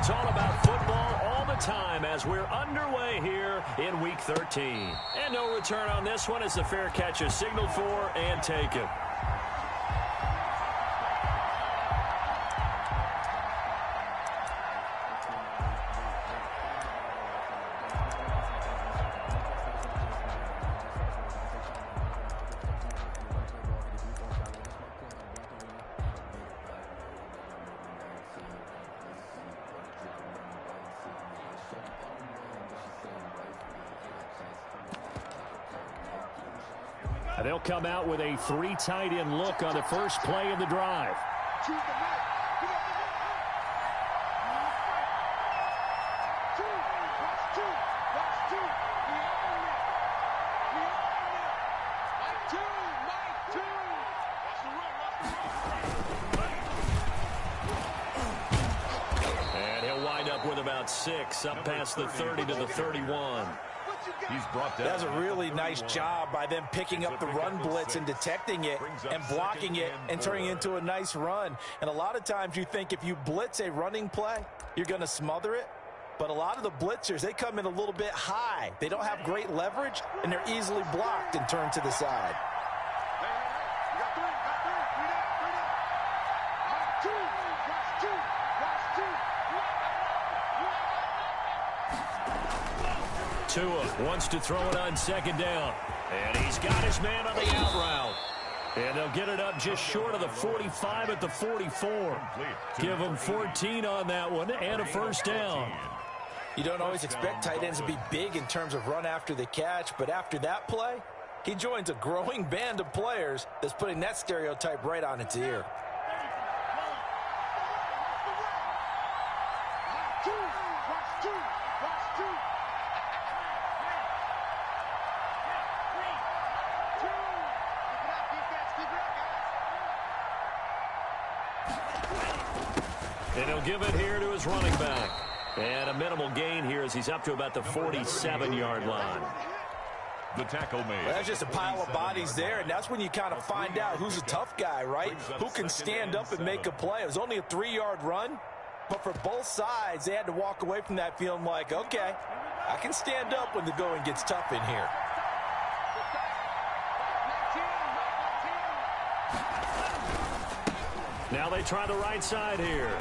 It's all about football all the time as we're underway here in Week 13. And no return on this one as the fair catch is signaled for and taken. They'll come out with a 3 tight end look on the first play of the drive. And he'll wind up with about 6, up past the 30 to the 31. He's brought down. That's a really nice job by them picking up the run blitz and detecting it and blocking it and turning it into a nice run. And a lot of times you think if you blitz a running play, you're going to smother it. But a lot of the blitzers, they come in a little bit high. They don't have great leverage, and they're easily blocked and turned to the side. Tua wants to throw it on second down. And he's got his man on the out route. And they'll get it up just short of the 45 at the 44. Give him 14 on that one and a first down. You don't always expect tight ends to be big in terms of run after the catch, but after that play, he joins a growing band of players that's putting that stereotype right on its ear. And he'll give it here to his running back. And a minimal gain here as he's up to about the 47-yard line. The tackle made. Well, that's just a pile of bodies there, and that's when you kind of find out who's a tough guy, right? Who can stand up and make a play. It was only a 3-yard run, but for both sides, they had to walk away from that feeling like, okay, I can stand up when the going gets tough in here. Now they try the right side here.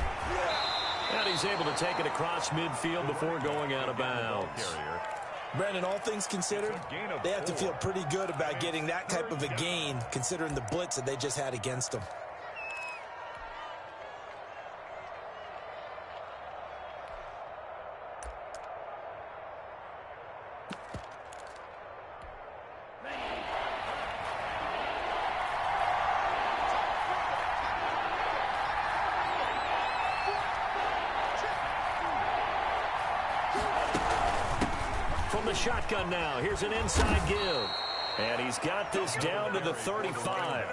And he's able to take it across midfield before going out of bounds. Brandon, all things considered, they have to feel pretty good about getting that type of a gain considering the blitz that they just had against them. From the shotgun now, here's an inside give. And he's got this down to the 35.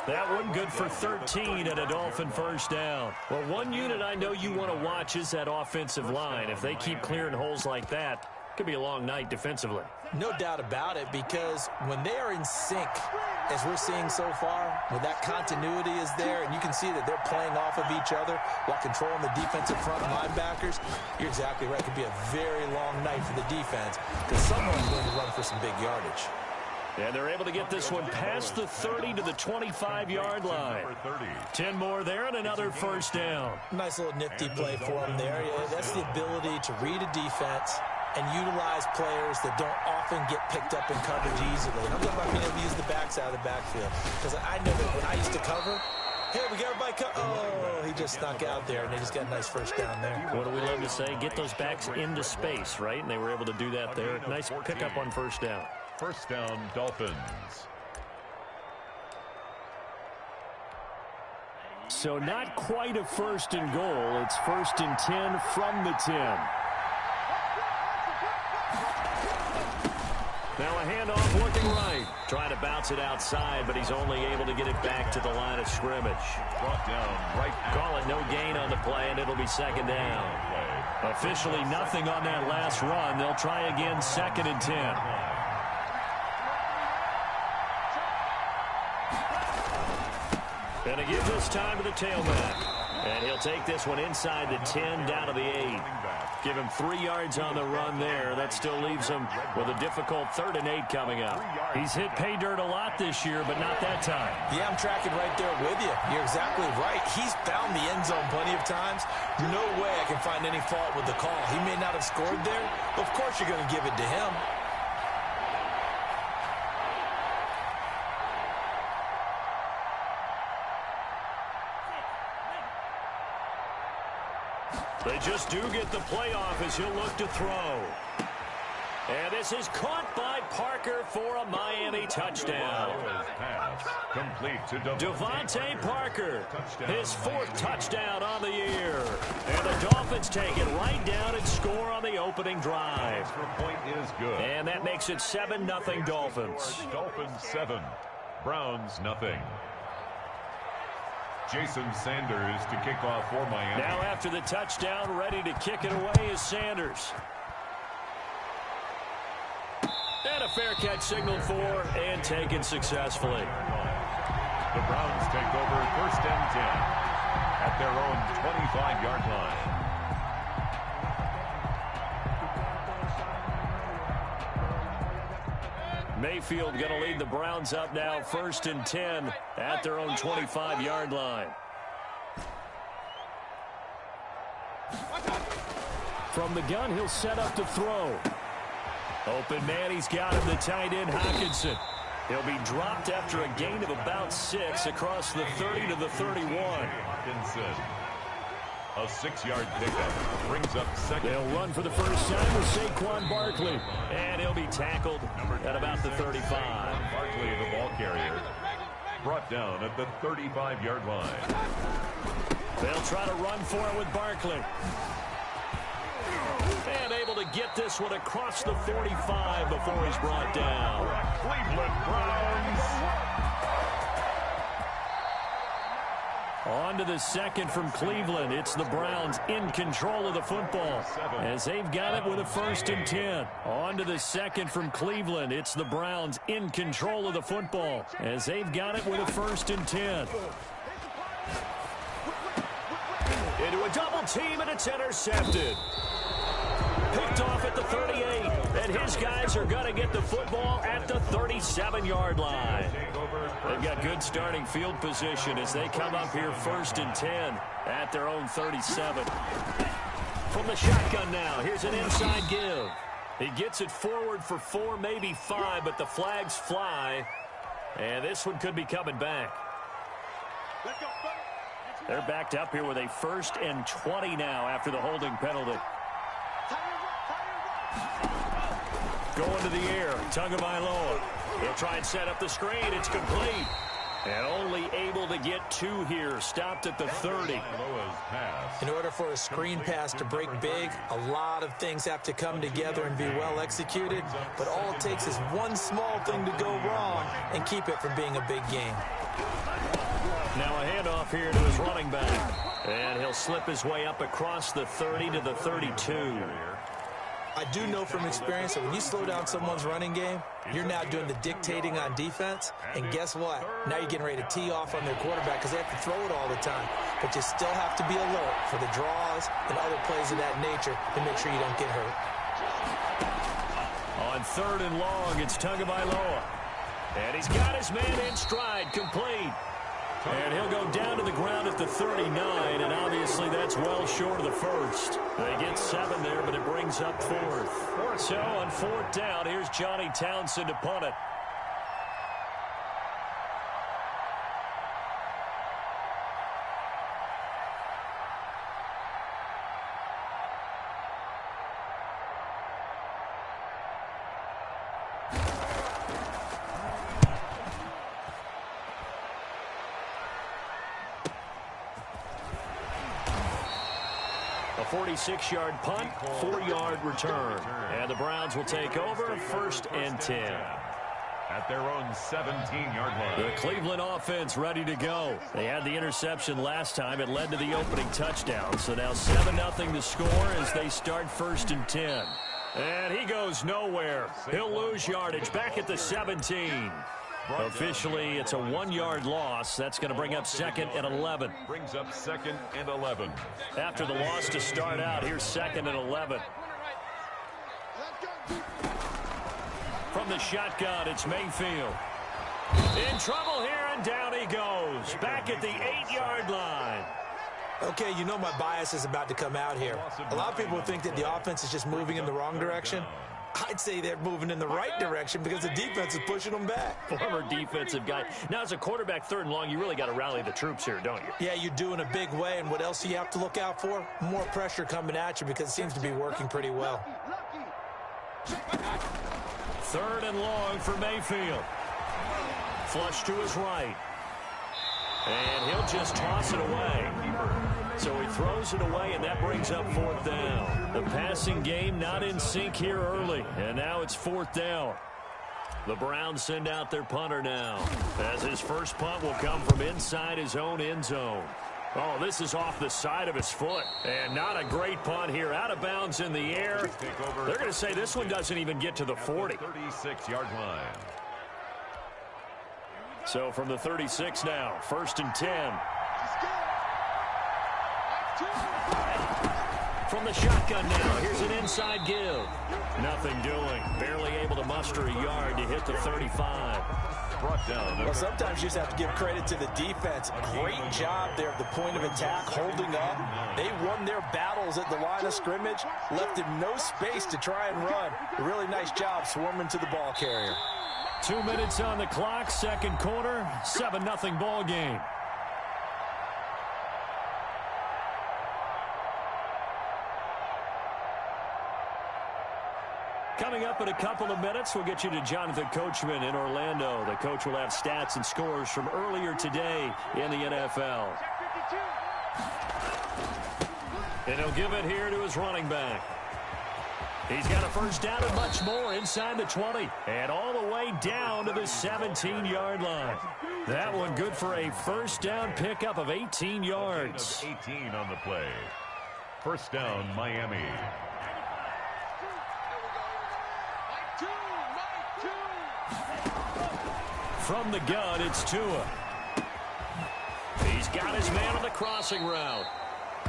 That one good for 13 and a Dolphin first down. Well, one unit I know you want to watch is that offensive line. If they keep clearing holes like that, it could be a long night defensively. No doubt about it, because when they are in sync, as we're seeing so far, when that continuity is there, and you can see that they're playing off of each other while controlling the defensive front linebackers, you're exactly right. It could be a very long night for the defense because someone's going to run for some big yardage. And they're able to get this one past the 30 to the 25-yard line. 10 more there and another first down. Nice little nifty play for them there. Yeah, that's the ability to read a defense and utilize players that don't often get picked up in coverage easily. And I'm talking about being able to use the backs out of the backfield. Because I know that when I used to cover, hey, we got everybody oh, he just snuck out there, and they just got a nice first down there. What do we love to say? Get those backs into space, right? And they were able to do that there. Nice pickup on first down. First down, Dolphins. So not quite a first and goal. It's first and 10 from the 10. Now a handoff looking right. Trying to bounce it outside, but he's only able to get it back to the line of scrimmage. Brought down right. Call it no gain on the play, and it'll be second down. Officially nothing on that last run. They'll try again, second and 10. And to give this time to the tailback. And he'll take this one inside the 10, down to the 8. Give him 3 yards on the run there. That still leaves him with a difficult 3rd and 8 coming up. He's hit pay dirt a lot this year, but not that time. Yeah, I'm tracking right there with you. You're exactly right. He's found the end zone plenty of times. No way I can find any fault with the call. He may not have scored there, but of course you're going to give it to him. They just do get the playoff as he'll look to throw. And this is caught by Parker for a Miami touchdown. Pass complete to Devontae Parker, his 4th touchdown on the year. And the Dolphins take it right down and score on the opening drive. Extra point is good. And that makes it 7-0 Dolphins. Dolphins 7, Browns nothing. Jason Sanders to kick off for Miami. Now after the touchdown, ready to kick it away is Sanders. And a fair catch signaled for and taken successfully. The Browns take over 1st and 10 at their own 25-yard line. Mayfield going to lead the Browns up now 1st and 10 at their own 25-yard line. From the gun, he'll set up to throw. Open man, he's got him, the tight end Hockenson. He'll be dropped after a gain of about 6 across the 30 to the 31. Hockenson. A 6-yard pickup brings up 2nd. They'll run for the first time with Saquon Barkley. And he'll be tackled at about the 35. Barkley, the ball carrier, brought down at the 35-yard line. They'll try to run for it with Barkley. And able to get this one across the 45 before he's brought down. Cleveland Browns. On to the 2nd from Cleveland. It's the Browns in control of the football as they've got it with a 1st and 10. On to the 2nd from Cleveland. It's the Browns in control of the football as they've got it with a 1st and 10. Into a double team, and it's intercepted. Picked off at the 38, and his guys are going to get the football at the 37-yard line. They've got good starting field position as they come up here 1st and 10 at their own 37. From the shotgun now, here's an inside give. He gets it forward for 4, maybe 5, but the flags fly, and this one could be coming back. They're backed up here with a 1st and 20 now after the holding penalty. Going to the air, Tagovailoa. He'll try and set up the screen. It's complete. And only able to get 2 here. Stopped at the 30. In order for a screen pass to break big, a lot of things have to come together and be well executed. But all it takes is one small thing to go wrong and keep it from being a big game. Now a handoff here to his running back. And he'll slip his way up across the 30 to the 32. I do know from experience that when you slow down someone's running game, you're now doing the dictating on defense. And guess what? Now you're getting ready to tee off on their quarterback because they have to throw it all the time. But you still have to be alert for the draws and other plays of that nature to make sure you don't get hurt. On 3rd and long, it's Tagovailoa. And he's got his man in stride, complete. And he'll go down to the ground at the 39, and obviously that's well short of the 1st. They get 7 there, but it brings up 4th. So on 4th down, here's Johnny Townsend to punt it. A 46-yard punt, 4-yard return. And the Browns will take over 1st and 10. At their own 17-yard line. The Cleveland offense ready to go. They had the interception last time. It led to the opening touchdown. So now 7-0 to score as they start 1st and 10. And he goes nowhere. He'll lose yardage back at the 17. Officially, it's a 1-yard loss. That's going to bring up 2nd and 11. Brings up 2nd and 11. After the loss to start out, here's 2nd and 11. From the shotgun, it's Mayfield. In trouble here, and down he goes. Back at the 8-yard line. Okay, you know my bias is about to come out here. A lot of people think that the offense is just moving in the wrong direction. I'd say they're moving in the right direction because the defense is pushing them back. Former defensive guy. Now, as a quarterback, 3rd and long, you really got to rally the troops here, don't you? Yeah, you do in a big way. And what else do you have to look out for? More pressure coming at you because it seems to be working pretty well. 3rd and long for Mayfield. Flush to his right. And he'll just toss it away. So he throws it away, and that brings up 4th down. The passing game not in sync here early, and now it's 4th down. The Browns send out their punter now, as his first punt will come from inside his own end zone. Oh, this is off the side of his foot, and not a great punt here. Out of bounds in the air. They're going to say this one doesn't even get to the 40. 36-yard line. So from the 36 now, 1st and 10. From the shotgun now, here's an inside give. Nothing doing. Barely able to muster a yard to hit the 35. Brought down. Well, sometimes you just have to give credit to the defense. Great job there at the point of attack, holding up. They won their battles at the line of scrimmage, left him no space to try and run. A really nice job swarming to the ball carrier. 2 minutes on the clock, 2nd quarter, 7-0 ball game. Coming up in a couple of minutes, we'll get you to Jonathan Coachman in Orlando. The coach will have stats and scores from earlier today in the NFL. And he'll give it here to his running back. He's got a first down and much more inside the 20. And all the way down to the 17-yard line. That one good for a first down pickup of 18 yards. 18 on the play. First down, Miami. From the gun, it's Tua. He's got his man on the crossing route.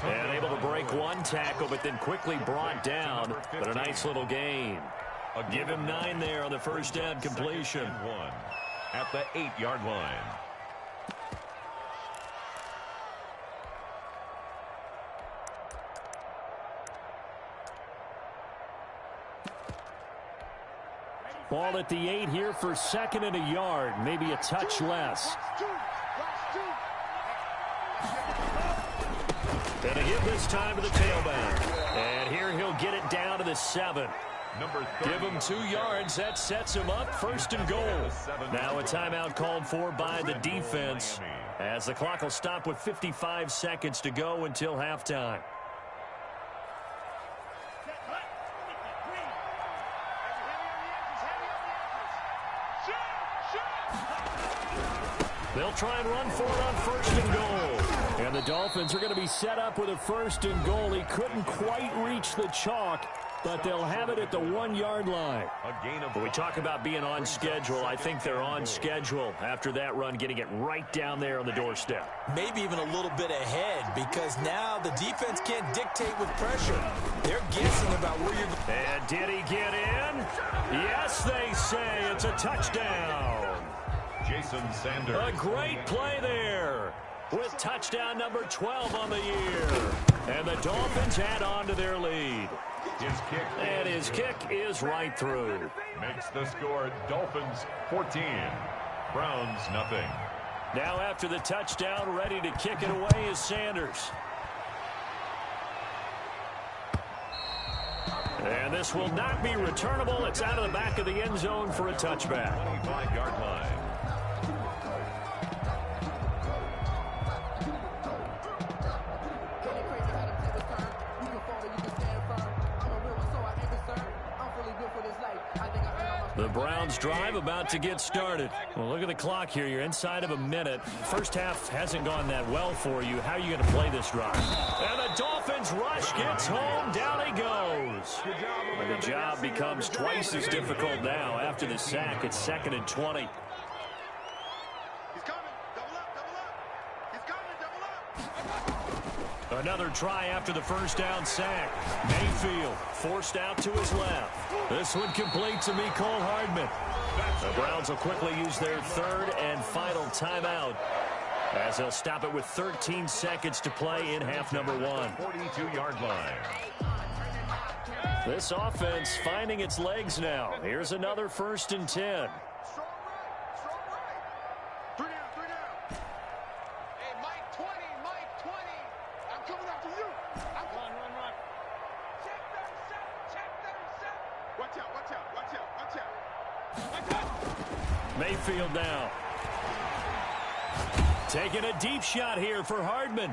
And able to break one tackle, but then quickly brought down. But a nice little gain. Give him 9 there on the first down completion. 1 at the 8-yard line. Ball at the 8 here for 2nd and a yard. Maybe a touch less. And a give this time to the tailback. And here he'll get it down to the 7. Give him 2 yards. That sets him up. 1st and goal. Now a timeout called for by the defense, as the clock will stop with 55 seconds to go until halftime. They'll try and run for it on 1st and goal. And the Dolphins are going to be set up with a 1st and goal. He couldn't quite reach the chalk, but they'll have it at the 1-yard line. But we talk about being on schedule. I think they're on schedule after that run, getting it right down there on the doorstep. Maybe even a little bit ahead, because now the defense can't dictate with pressure. They're guessing about where you're going. And did he get in? Yes, they say it's a touchdown. Jason Sanders. A great play there with touchdown number 12 on the year. And the Dolphins add on to their lead. His kick is right through. Makes the score Dolphins 14, Browns nothing. Now after the touchdown, ready to kick it away is Sanders. And this will not be returnable. It's out of the back of the end zone for a touchback. 25-yard line. The Browns drive about to get started. Well, look at the clock here. You're inside of a minute. First half hasn't gone that well for you. How are you going to play this drive? And the Dolphins rush gets home. Down he goes. And the job becomes twice as difficult now after the sack. It's 2nd and 20. Another try after the first down sack. Mayfield forced out to his left. This one complete to Mecole Hardman. The Browns will quickly use their third and final timeout, as they'll stop it with 13 seconds to play in half number one. 42-yard line. This offense finding its legs now. Here's another 1st and 10. Mayfield now. Taking a deep shot here for Hardman.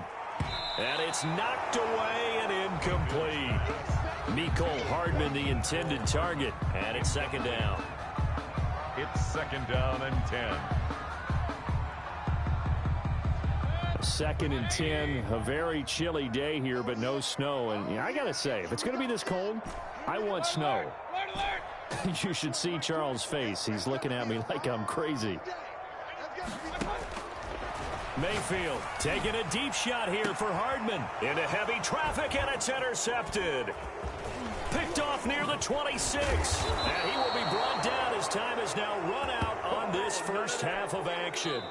And it's knocked away and incomplete. Mecole Hardman, the intended target. And it's 2nd down. It's 2nd down and 10. 2nd and 10. A very chilly day here, but no snow. And I got to say, if it's going to be this cold, I want snow. You should see Charles' face. He's looking at me like I'm crazy. Mayfield taking a deep shot here for Hardman. Into heavy traffic, and it's intercepted. Picked off near the 26. And he will be brought down as time has now run out on this first half of action.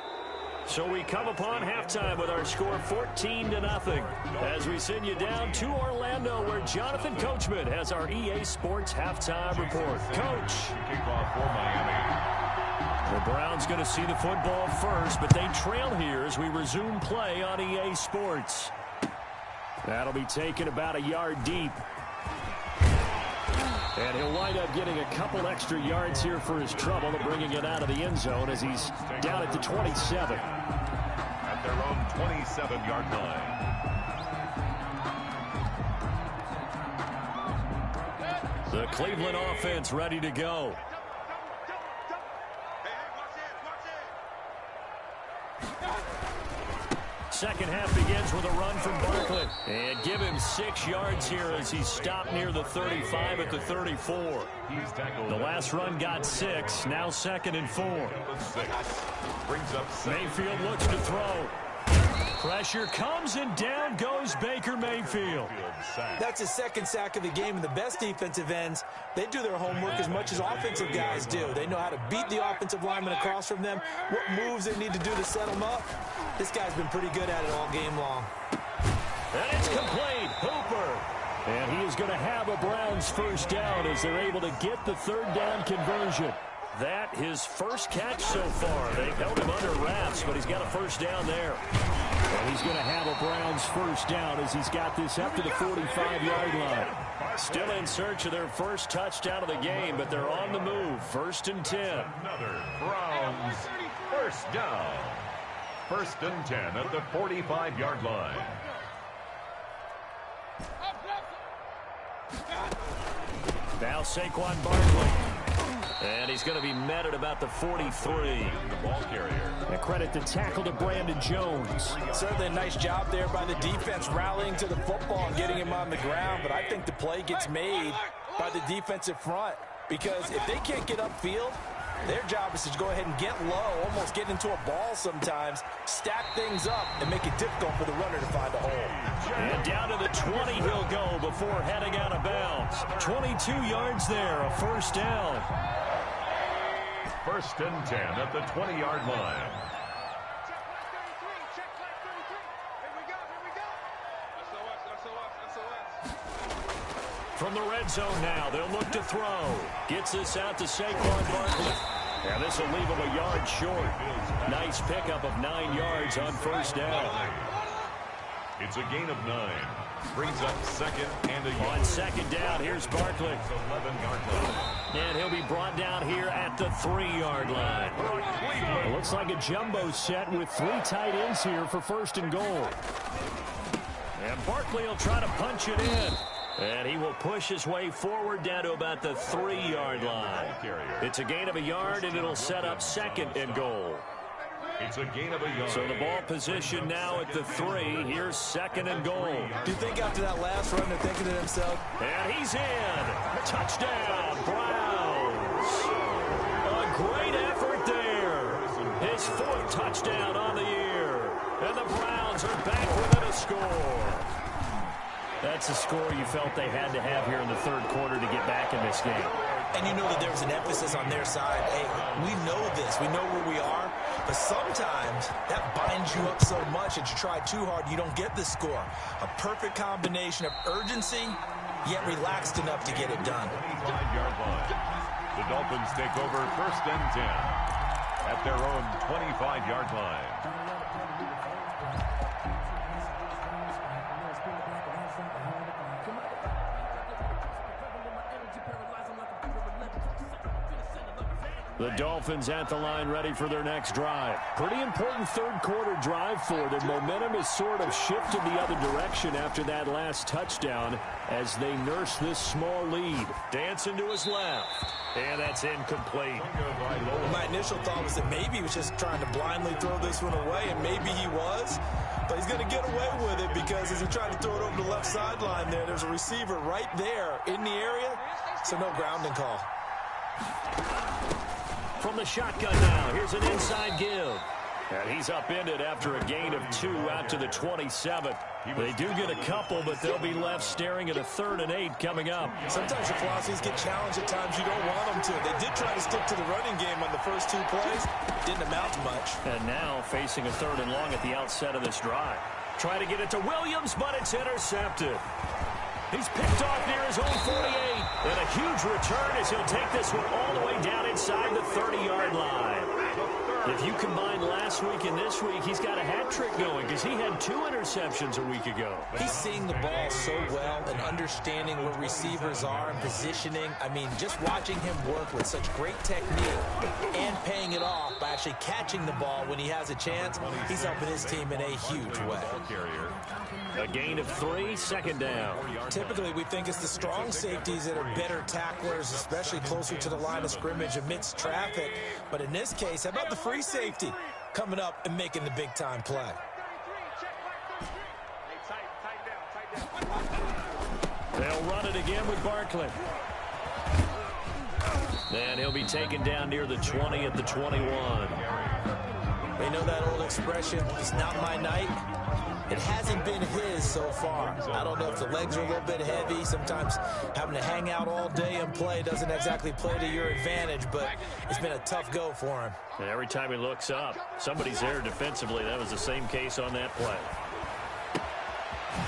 So we come upon halftime with our score 14-0 as we send you down to Orlando, where Jonathan Coachman has our EA Sports halftime report. Coach. Kickoff for Miami. The Browns going to see the football first, but they trail here as we resume play on EA Sports. That'll be taken about a yard deep. And he'll wind up getting a couple extra yards here for his trouble, bringing it out of the end zone as he's down at the 27. At their own 27-yard line. The Cleveland offense ready to go. Second half begins with a run from Barkley. And give him 6 yards here as he's stopped near the 35 at the 34. The last run got 6. Now 2nd and 4. Brings up Mayfield looks to throw. Pressure comes, and down goes Baker Mayfield. That's his 2nd sack of the game, and the best defensive ends, they do their homework as much as offensive guys do. They know how to beat the offensive lineman across from them, what moves they need to do to set them up. This guy's been pretty good at it all game long. And it's complete. Hooper. And he is going to have a Browns first down as they're able to get the 3rd down conversion. That his first catch so far. They held him under wraps, but he's got a first down there. And he's going to have a Browns first down as he's got this up to the 45-yard line. Still in search of their first touchdown of the game, but they're on the move. 1st and 10. Another Browns first down. 1st and 10 at the 45-yard line. Now Saquon Barkley. And he's going to be met at about the 43. The ball carrier. And credit the tackle to Brandon Jones. Certainly a nice job there by the defense rallying to the football and getting him on the ground. But I think the play gets made by the defensive front, because if they can't get upfield, their job is to go ahead and get low, almost get into a ball sometimes, stack things up, and make it difficult for the runner to find a hole. And down to the 20 he'll go before heading out of bounds. 22 yards there, a first down. 1st and 10 at the 20-yard line. From the red zone now, they'll look to throw. Gets this out to Saquon Barkley. And this will leave him a yard short. Nice pickup of 9 yards on first down. It's a gain of 9. Brings up 2nd and a yard. On 2nd down, here's Barkley. 11-yard line. And he'll be brought down here at the 3-yard line. It looks like a jumbo set with 3 tight ends here for 1st and goal. And Barkley will try to punch it in. And he will push his way forward down to about the 3-yard line. It's a gain of a yard, and it'll set up 2nd and goal. It's a gain of a yard. So the ball position now at the 3. Here's 2nd and goal. Do you think after that last run they're thinking to themselves, and he's in. Touchdown, Browns. A great effort there. His 4th touchdown on the year. And the Browns are back within a score. That's a score you felt they had to have here in the third quarter to get back in this game. And you know that there was an emphasis on their side. Hey, we know this. We know where we are. But sometimes that binds you up so much that you try too hard, you don't get the score. A perfect combination of urgency, yet relaxed enough to get it done. 25-yard line. The Dolphins take over 1st and 10 at their own 25-yard line. The Dolphins at the line ready for their next drive. Pretty important third quarter drive for them. Momentum has sort of shifted the other direction after that last touchdown as they nurse this small lead. Dancing to his left. And that's incomplete. My initial thought was that maybe he was just trying to blindly throw this one away, and maybe he was. But he's going to get away with it because as he tried to throw it over the left sideline there's a receiver right there in the area. So no grounding call. From the shotgun now, here's an inside give. And he's upended after a gain of 2 out to the 27. They do get a couple, but they'll be left staring at a 3rd and 8 coming up. Sometimes your philosophies get challenged at times you don't want them to. They did try to stick to the running game on the first 2 plays. Didn't amount to much. And now facing a 3rd and long at the outset of this drive. Try to get it to Williams, but it's intercepted. He's picked off near his own 48. And a huge return as he'll take this one all the way down inside the 30-yard line. If you combine last week and this week, he's got a hat trick going because he had 2 interceptions a week ago. He's seeing the ball so well and understanding where receivers are and positioning. I mean, just watching him work with such great technique and paying it off by actually catching the ball when he has a chance, he's helping his team in a huge way. A gain of 3, 2nd down. Typically, we think it's the strong safeties that are better tacklers, especially closer to the line of scrimmage amidst traffic. But in this case, how about the free safety coming up and making the big-time play? They'll run it again with Barkley. And he'll be taken down near the 20 at the 21. They know that old expression, it's not my night. It hasn't been his so far. I don't know if the legs are a little bit heavy. Sometimes having to hang out all day and play doesn't exactly play to your advantage, but it's been a tough go for him. And every time he looks up, somebody's there defensively. That was the same case on that play.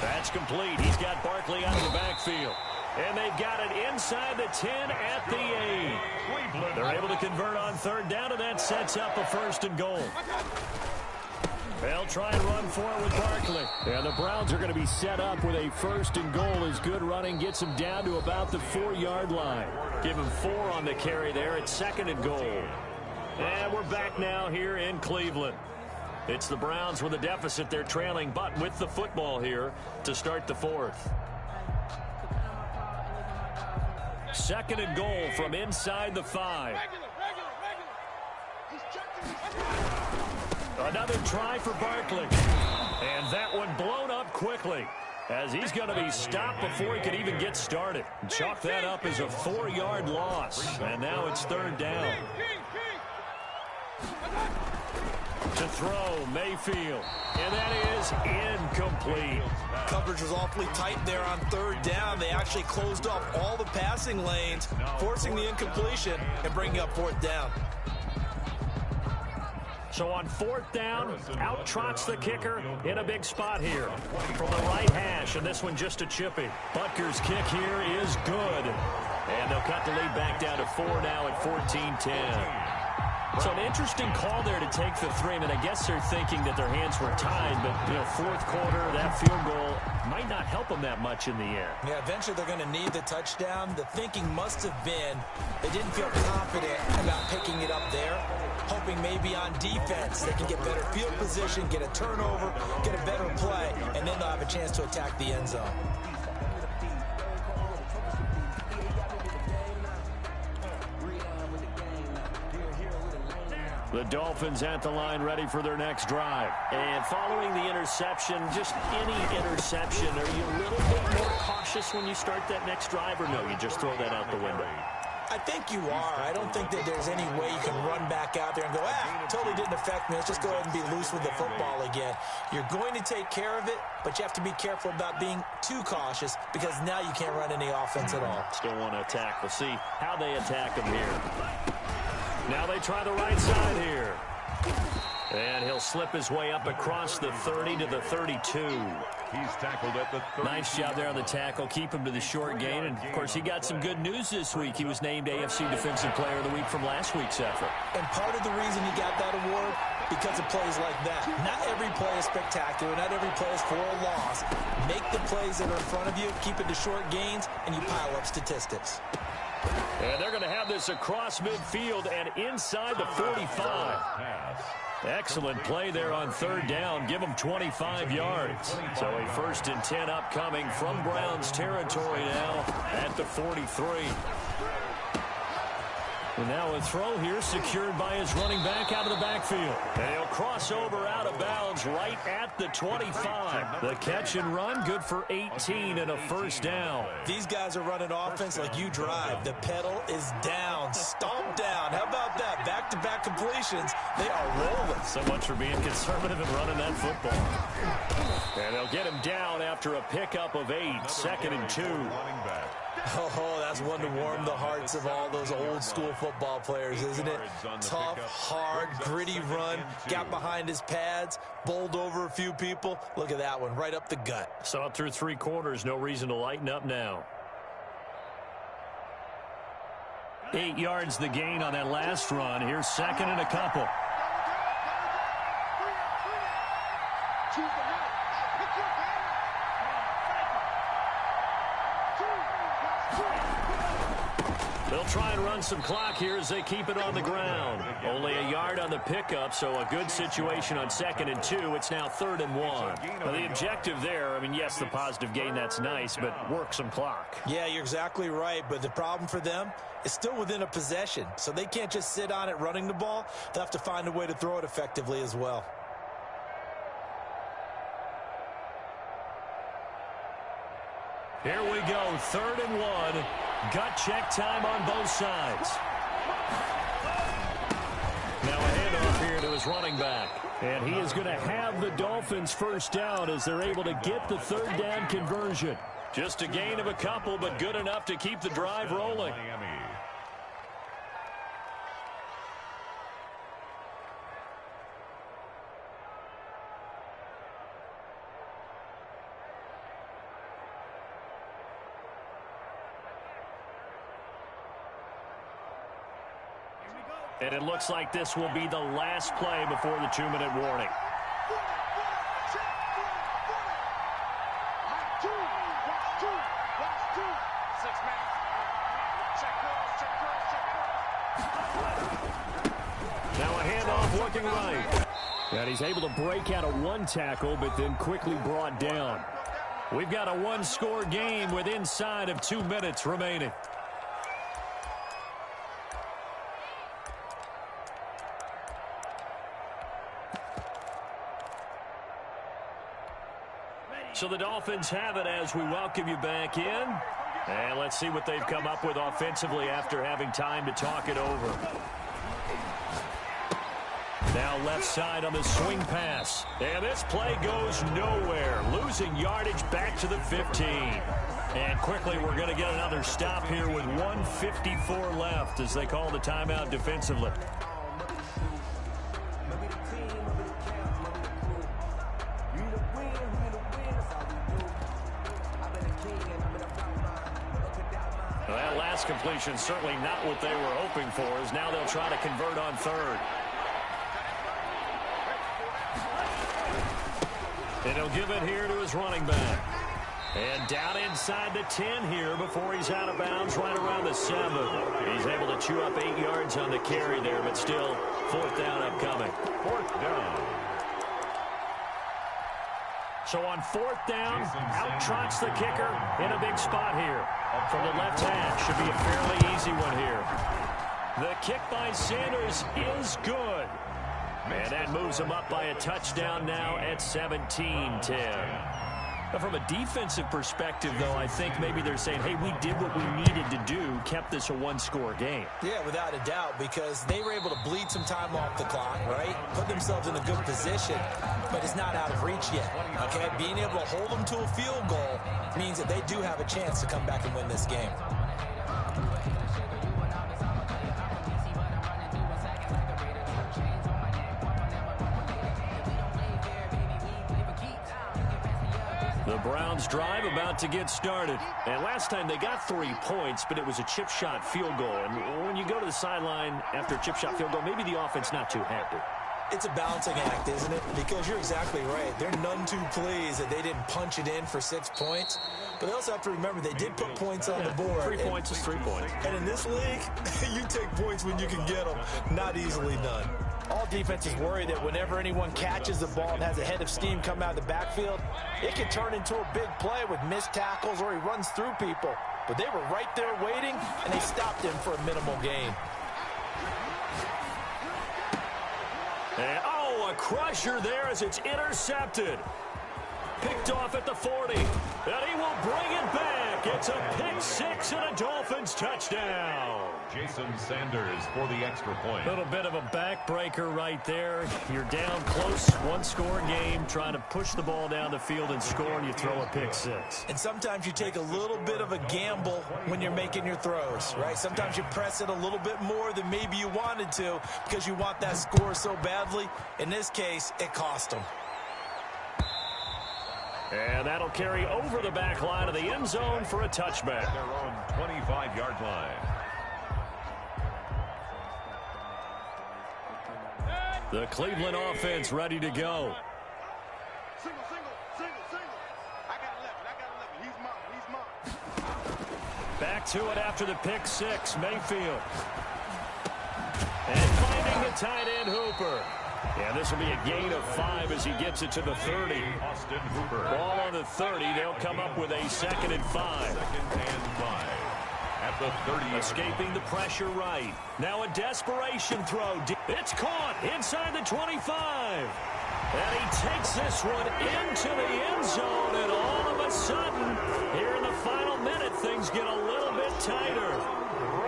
That's complete. He's got Barkley out of the backfield. And they've got it inside the 10 at the 8. They're able to convert on 3rd down, and that sets up a 1st and goal. They'll try and run for it with Barkley. And the Browns are going to be set up with a 1st and goal as good running gets them down to about the 4-yard line. Give him 4 on the carry there at 2nd and goal. And we're back now here in Cleveland. It's the Browns with a deficit. They're trailing, but with the football here to start the 4th. 2nd and goal from inside the 5. Another try for Barkley. And that one blown up quickly as he's going to be stopped before he can even get started. Chalk that up as a 4-yard loss. And now it's 3rd down. To throw, Mayfield. And that is incomplete. Coverage was awfully tight there on 3rd down. They actually closed off all the passing lanes, forcing the incompletion and bringing up 4th down. So on 4th down, out trots the kicker in a big spot here from the right hash, and this one just a chippy. Butker's kick here is good. And they'll cut the lead back down to 4 now at 14-10. So an interesting call there to take the 3. I mean, I guess they're thinking that their hands were tied, but, 4th quarter, that field goal might not help them that much in the end. Yeah, eventually they're going to need the touchdown. The thinking must have been they didn't feel confident about picking it up there, hoping maybe on defense they can get better field position, get a turnover, get a better play, and then they'll have a chance to attack the end zone. The Dolphins at the line ready for their next drive. And following the interception, just any interception, are you a little bit more cautious when you start that next drive, or no, you just throw that out the window? I think you are. I don't think that there's any way you can run back out there and go, totally didn't affect me. Let's just go ahead and be loose with the football again. You're going to take care of it, but you have to be careful about being too cautious because now you can't run any offense at all. Still want to attack. We'll see how they attack him here. Now they try the right side here. And he'll slip his way up across the 30 to the 32. He's tackled at the 30. Nice job there on the tackle. Keep him to the short gain. And, of course, he got some good news this week. He was named AFC Defensive Player of the Week from last week's effort. And part of the reason he got that award, because of plays like that. Not every play is spectacular. Not every play is for a loss. Make the plays that are in front of you, keep it to short gains, and you pile up statistics. And they're going to have this across midfield and inside the 45. Excellent play there on third down. Give them 25 yards. So a 1st and 10 upcoming from Browns territory now at the 43. And now a throw here secured by his running back out of the backfield. And he'll cross over out of bounds right at the 25. The catch and run good for 18 and a 1st down. These guys are running offense like you drive. The pedal is down, stomp down. How about that? Back-to-back completions. They are rolling. So much for being conservative and running that football. And they'll get him down after a pickup of 8, 2nd and 2. Oh, that's one to warm the hearts of all those old school football players, isn't it? Tough, hard, gritty run. Got behind his pads, bowled over a few people. Look at that one, right up the gut. Saw it through 3 quarters. No reason to lighten up now. 8 yards the gain on that last run. Here's 2nd and a couple. They'll try and run some clock here as they keep it on the ground. Only a yard on the pickup, so a good situation on 2nd and 2. It's now 3rd and 1. Now the objective there, I mean, yes, the positive gain, that's nice, but work some clock. Yeah, you're exactly right, but the problem for them is still within a possession, so they can't just sit on it running the ball. They'll have to find a way to throw it effectively as well. Here we go, 3rd and 1. Gut check time on both sides. Now a handoff here to his running back. And he is going to have the Dolphins 1st down as they're able to get the 3rd down conversion. Just a gain of a couple, but good enough to keep the drive rolling. And it looks like this will be the last play before the 2-minute warning. Now a handoff working right. And he's able to break out of 1 tackle, but then quickly brought down. We've got a 1-score game with inside of 2 minutes remaining. So the Dolphins have it as we welcome you back in. And let's see what they've come up with offensively after having time to talk it over. Now left side on the swing pass. And this play goes nowhere. Losing yardage back to the 15. And quickly we're going to get another stop here with 1:54 left as they call the timeout defensively. That last completion certainly not what they were hoping for, as now they'll try to convert on 3rd. And he'll give it here to his running back. And down inside the 10 here before he's out of bounds right around the 7. He's able to chew up 8 yards on the carry there, but still 4th down upcoming. 4th down. So on 4th down, out trots the kicker in a big spot here. From the left hash, should be a fairly easy one here. The kick by Sanders is good. And that moves him up by a touchdown now at 17-10. From a defensive perspective, though, I think maybe they're saying, hey, we did what we needed to do, kept this a one-score game. Yeah, without a doubt, because they were able to bleed some time off the clock, right? Put themselves in a good position, but it's not out of reach yet, okay? Being able to hold them to a field goal means that they do have a chance to come back and win this game. The Browns drive about to get started. And last time they got 3 points, but it was a chip shot field goal. And when you go to the sideline after a chip shot field goal, maybe the offense not too happy. It's a balancing act, isn't it? Because you're exactly right. They're none too pleased that they didn't punch it in for 6 points. But they also have to remember they did put points on the board. 3 points is 3 points. And in this league, you take points when you can get them. Not easily done. All defenses worry that whenever anyone catches the ball and has a head of steam come out of the backfield, it can turn into a big play with missed tackles or he runs through people. But they were right there waiting, and they stopped him for a minimal gain. And, oh, a crusher there as it's intercepted. Picked off at the 40. And he will bring it back. It's a pick six and a Dolphins touchdown. Jason Sanders for the extra point. A little bit of a backbreaker right there. You're down close, one-score game, trying to push the ball down the field and score, and you throw a pick six. And sometimes you take a little bit of a gamble when you're making your throws, right? Sometimes you press it a little bit more than maybe you wanted to because you want that score so badly. In this case, it cost them. And that'll carry over the back line of the end zone for a touchback. Their own 25-yard line. The Cleveland offense ready to go. Single. I got 11. He's mine. Back to it after the pick six, Mayfield. And finding the tight end Hooper. Yeah, this will be a gain of 5 as he gets it to the 30. Austin Hooper. Ball on the 30. They'll come up with a 2nd and 5. 2nd and 5. At the 30. Escaping the pressure right. Now a desperation throw. It's caught inside the 25. And he takes this one into the end zone. And all of a sudden, here in the final minute, things get a little bit tighter.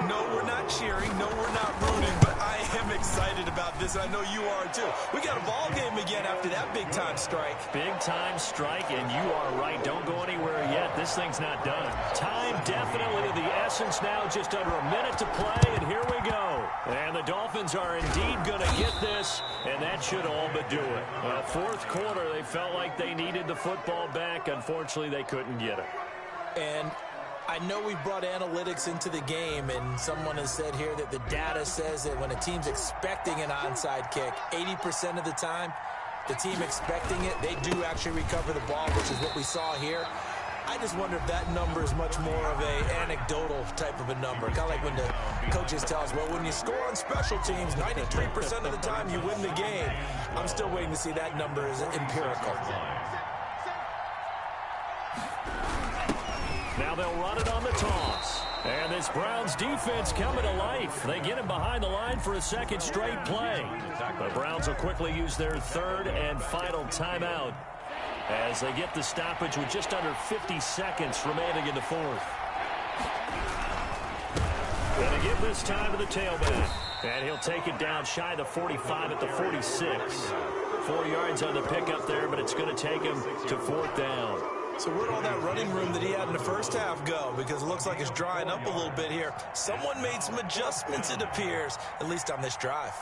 No, we're not cheering. No, we're not rooting. But I am excited about this. I know you are, too. We got a ball game again after that big-time strike. Big-time strike, and you are right. Don't go anywhere yet. This thing's not done. Time definitely of the essence now. Just under a minute to play, and here we go. And the Dolphins are indeed going to get this, and that should all but do it. Well, fourth quarter, they felt like they needed the football back. Unfortunately, they couldn't get it. And I know we brought analytics into the game, and someone has said here that the data says that when a team's expecting an onside kick, 80% of the time, the team expecting it, they do actually recover the ball, which is what we saw here. I just wonder if that number is much more of a anecdotal type of a number. Kind of like when the coaches tell us, well, when you score on special teams, 93% of the time you win the game. I'm still waiting to see that number is empirical. Now they'll run it on the toss. And this Browns defense coming to life. They get him behind the line for a second straight play. The Browns will quickly use their 3rd and final timeout as they get the stoppage with just under 50 seconds remaining in the 4th. Going to give this time to the tailback. And he'll take it down shy of the 45 at the 46. 4 yards on the pickup there, but it's going to take him to 4th down. So where'd all that running room that he had in the first half go? Because it looks like it's drying up a little bit here. Someone made some adjustments, it appears, at least on this drive.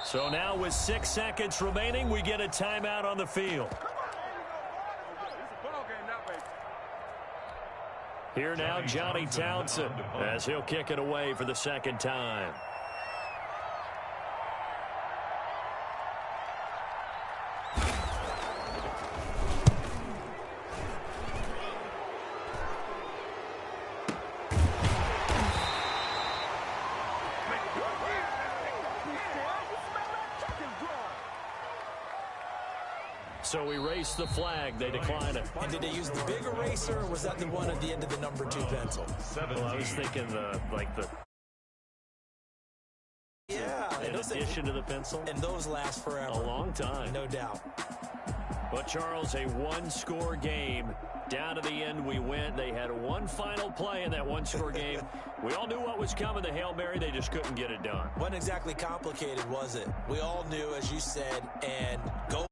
So now with 6 seconds remaining, we get a timeout on the field. Here now, Johnny Townsend, as he'll kick it away for the 2nd time. so we erase the flag. They decline it. And did they use the big eraser, or was that the one at the end of the number 2 pencil? Well, I was thinking in addition to the pencil. And those last forever. A long time. No doubt. But, Charles, a one-score game. Down to the end we went. They had one final play in that one-score game. We all knew what was coming, the Hail Mary. They just couldn't get it done. Wasn't exactly complicated, was it? We all knew, as you said, and go.